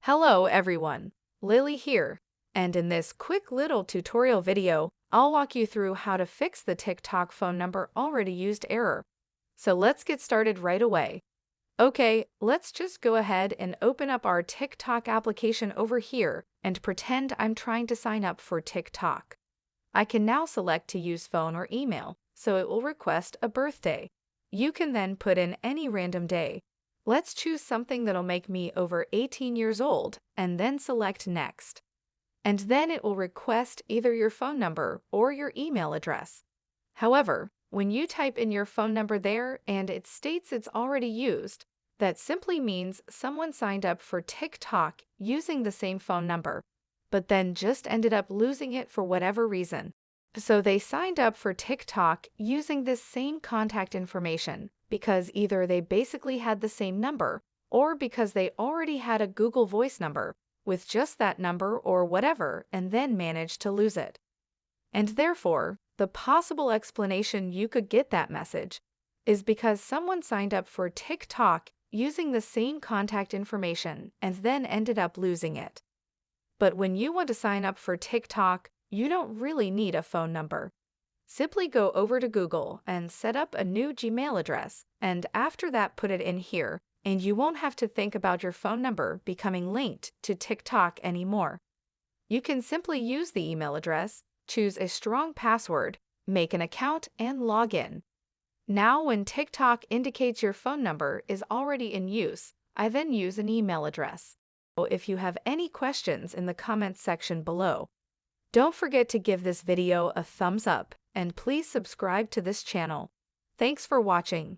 Hello everyone, Lily here, and in this quick little tutorial video, I'll walk you through how to fix the TikTok phone number already used error. So let's get started right away. Okay, let's just go ahead and open up our TikTok application over here and pretend I'm trying to sign up for TikTok. I can now select to use phone or email, so it will request a birthday. You can then put in any random day. Let's choose something that'll make me over 18 years old and then select Next. And then it will request either your phone number or your email address. However, when you type in your phone number there and it states it's already used, that simply means someone signed up for TikTok using the same phone number, but then just ended up losing it for whatever reason. So they signed up for TikTok using this same contact information because either they basically had the same number or because they already had a Google Voice number with just that number or whatever and then managed to lose it. And therefore, the possible explanation you could get that message is because someone signed up for TikTok using the same contact information and then ended up losing it. But when you want to sign up for TikTok, you don't really need a phone number. Simply go over to Google and set up a new Gmail address, and after that put it in here, and you won't have to think about your phone number becoming linked to TikTok anymore. You can simply use the email address, choose a strong password, make an account, and log in. Now when TikTok indicates your phone number is already in use, I then use an email address. If you have any questions in the comments section below, don't forget to give this video a thumbs up and please subscribe to this channel. Thanks for watching.